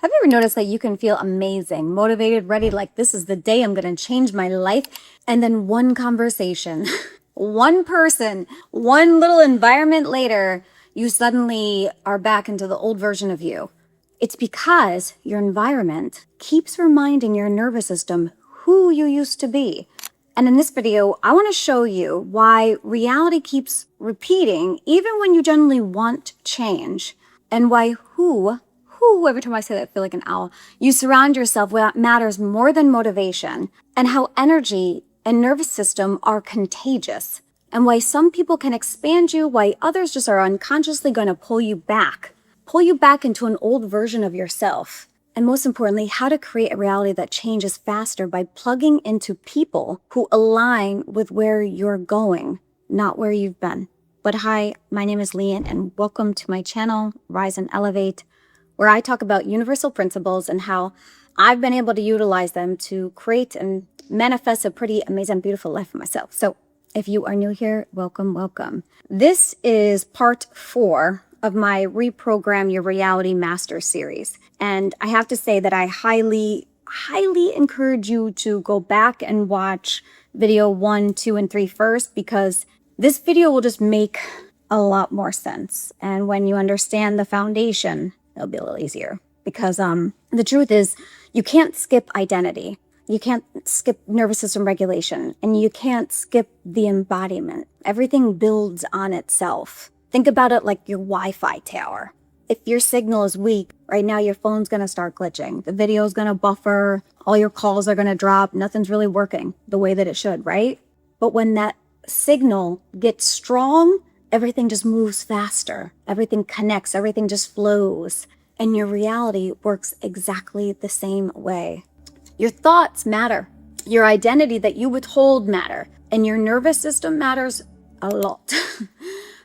Have you ever noticed that you can feel amazing, motivated, ready, like this is the day I'm going to change my life? And then one conversation, one person, one little environment later, you suddenly are back into the old version of you. It's because your environment keeps reminding your nervous system who you used to be. And in this video, I want to show you why reality keeps repeating even when you generally want change, and why every time I say that, I feel like an owl, you surround yourself with matters more than motivation, and how energy and nervous system are contagious, and why some people can expand you, why others just are unconsciously going to pull you back into an old version of yourself. And most importantly, how to create a reality that changes faster by plugging into people who align with where you're going, not where you've been. But hi, my name is Leanne, and welcome to my channel, Rise and Elevate, where I talk about universal principles and how I've been able to utilize them to create and manifest a pretty amazing, beautiful life for myself. So if you are new here, welcome, welcome. This is part 4 of my Reprogram Your Reality Master series. And I have to say that I highly encourage you to go back and watch video 1, 2, and 3 first, because this video will just make a lot more sense. And when you understand the foundation, it'll be a little easier. Because the truth is, you can't skip identity. You can't skip nervous system regulation. And you can't skip the embodiment. Everything builds on itself. Think about it like your Wi-Fi tower. If your signal is weak, right now your phone's going to start glitching. The video is going to buffer. All your calls are going to drop. Nothing's really working the way that it should, right? But when that signal gets strong, everything just moves faster. Everything connects. Everything just flows. And your reality works exactly the same way. Your thoughts matter. Your identity that you withhold matter. And your nervous system matters a lot.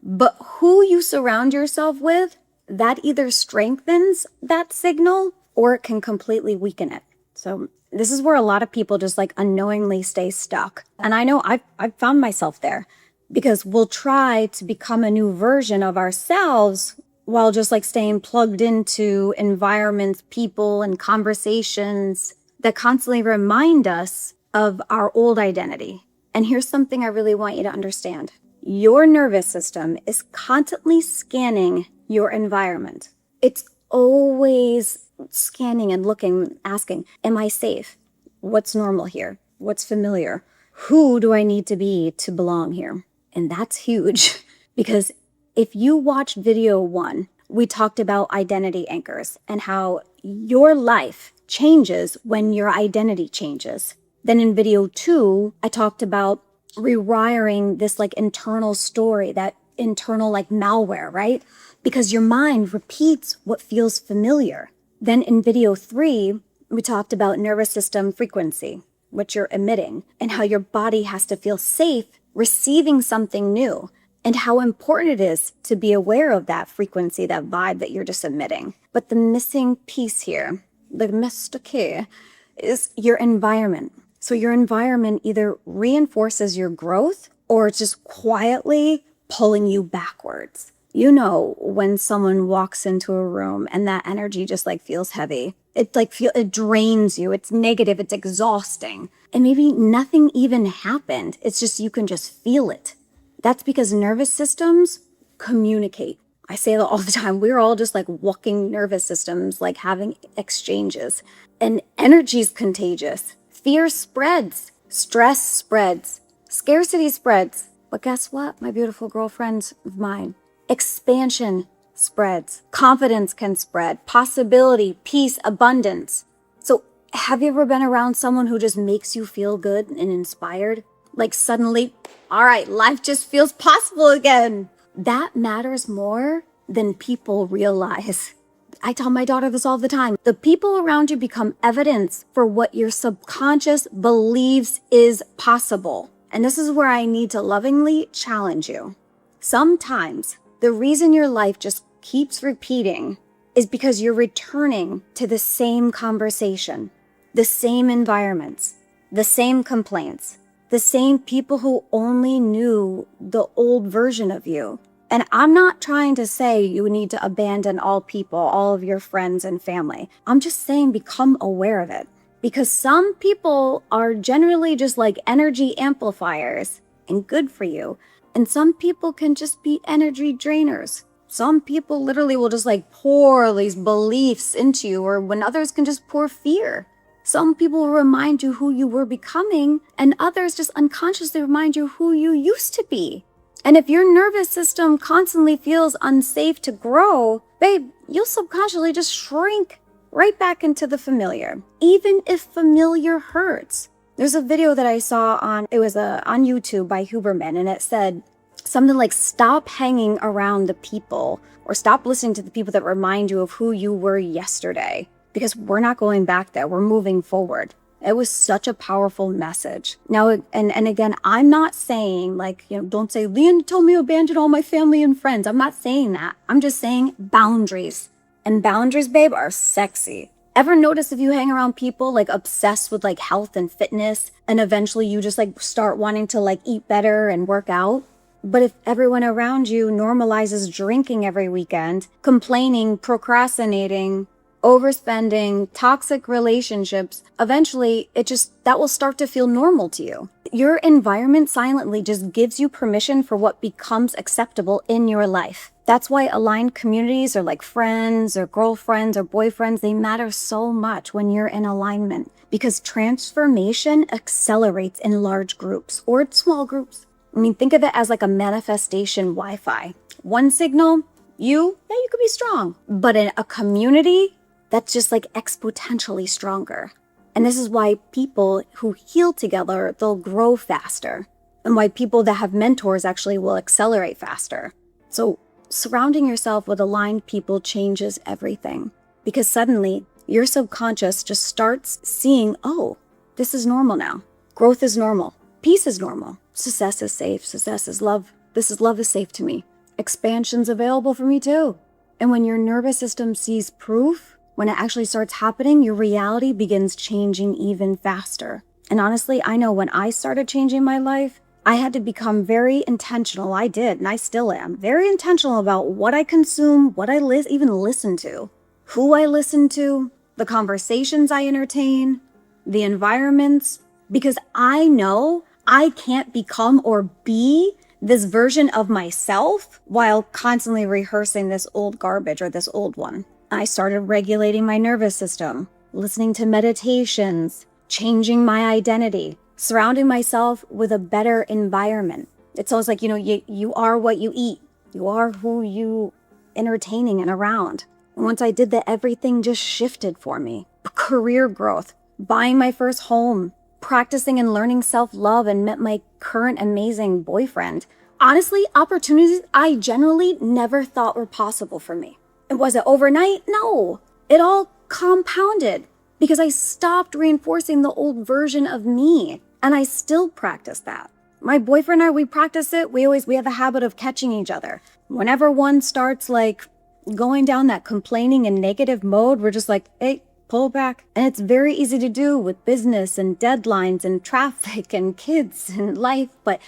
But who you surround yourself with, that either strengthens that signal or it can completely weaken it. So this is where a lot of people just like unknowingly stay stuck. And I know I've found myself there, because we'll try to become a new version of ourselves while just like staying plugged into environments, people, and conversations that constantly remind us of our old identity. And here's something I really want you to understand. Your nervous system is constantly scanning your environment. It's always scanning and looking, asking, am I safe? What's normal here? What's familiar? Who do I need to be to belong here? And that's huge, because if you watched video 1, we talked about identity anchors and how your life changes when your identity changes. Then in video 2, I talked about rewiring this like internal story, that internal like malware, right? Because your mind repeats what feels familiar. Then in video 3, we talked about nervous system frequency, what you're emitting, and how your body has to feel safe receiving something new, and how important it is to be aware of that frequency, that vibe that you're just emitting. But the missing piece here, the Mr. Key, is your environment. So your environment either reinforces your growth or it's just quietly pulling you backwards. You know when someone walks into a room and that energy just like feels heavy. It drains you. It's negative. It's exhausting. And maybe nothing even happened. It's just you can just feel it. That's because nervous systems communicate. I say that all the time. We're all just like walking nervous systems, like having exchanges. And energy is contagious. Fear spreads. Stress spreads. Scarcity spreads. But guess what, my beautiful girlfriends of mine? Expansion spreads. Confidence can spread. Possibility, peace, abundance. So have you ever been around someone who just makes you feel good and inspired? Like suddenly, all right, life just feels possible again. That matters more than people realize. I tell my daughter this all the time. The people around you become evidence for what your subconscious believes is possible. And this is where I need to lovingly challenge you. Sometimes the reason your life just keeps repeating is because you're returning to the same conversation, the same environments, the same complaints, the same people who only knew the old version of you. And I'm not trying to say you need to abandon all people, all of your friends and family. I'm just saying become aware of it. Because some people are generally just like energy amplifiers and good for you. And some people can just be energy drainers. Some people literally will just like pour these beliefs into you, or when others can just pour fear. Some people will remind you who you were becoming, and others just unconsciously remind you who you used to be. And if your nervous system constantly feels unsafe to grow, babe, you'll subconsciously just shrink right back into the familiar, even if familiar hurts. There's a video that I saw on YouTube by Huberman, and it said something like, stop hanging around the people, or stop listening to the people that remind you of who you were yesterday, because we're not going back there. We're moving forward. It was such a powerful message. Now, and again, I'm not saying like, don't say, Leon told me to abandon all my family and friends. I'm not saying that. I'm just saying boundaries. And boundaries, babe, are sexy. Ever notice if you hang around people like obsessed with like health and fitness, and eventually you just like start wanting to like eat better and work out? But if everyone around you normalizes drinking every weekend, complaining, procrastinating, overspending, toxic relationships, eventually that will start to feel normal to you. Your environment silently just gives you permission for what becomes acceptable in your life. That's why aligned communities, or like friends or girlfriends or boyfriends, they matter so much when you're in alignment, because transformation accelerates in large groups or small groups. I mean, think of it as like a manifestation Wi-Fi. One signal, you could be strong, but in a community, that's just like exponentially stronger. And this is why people who heal together, they'll grow faster. And why people that have mentors actually will accelerate faster. So surrounding yourself with aligned people changes everything. Because suddenly your subconscious just starts seeing, oh, this is normal now. Growth is normal. Peace is normal. Success is safe. Success is love. Love is safe to me. Expansion's available for me too. And when your nervous system sees proof, when it actually starts happening, your reality begins changing even faster. And honestly, I know when I started changing my life, I had to become very intentional. I did, and I still am. Very intentional about what I consume, what I even listen to, who I listen to, the conversations I entertain, the environments, because I know I can't become or be this version of myself while constantly rehearsing this old garbage or this old one. I started regulating my nervous system, listening to meditations, changing my identity, surrounding myself with a better environment. It's always like, you are what you eat. You are who you entertaining and around. And once I did that, everything just shifted for me. Career growth, buying my first home, practicing and learning self-love, and met my current amazing boyfriend. Honestly, opportunities I generally never thought were possible for me. And was it overnight? No. It all compounded because I stopped reinforcing the old version of me. And I still practice that. My boyfriend and I, we practice it. We have a habit of catching each other. Whenever one starts like going down that complaining and negative mode, we're just like, hey, pull back. And it's very easy to do with business and deadlines and traffic and kids and life. But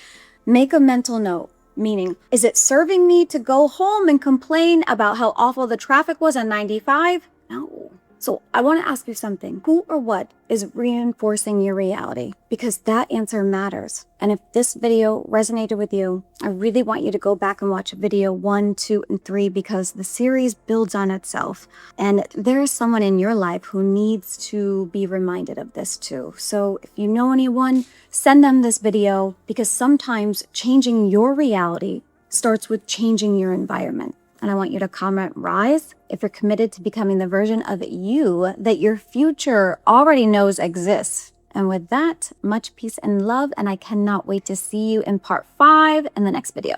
make a mental note. Meaning, is it serving me to go home and complain about how awful the traffic was on 95? No. So I want to ask you something. Who or what is reinforcing your reality? Because that answer matters. And if this video resonated with you, I really want you to go back and watch video 1, 2, and 3, because the series builds on itself. And there is someone in your life who needs to be reminded of this too. So if you know anyone, send them this video, because sometimes changing your reality starts with changing your environment. And I want you to comment rise if you're committed to becoming the version of you that your future already knows exists. And with that, much peace and love, and I cannot wait to see you in part 5 in the next video.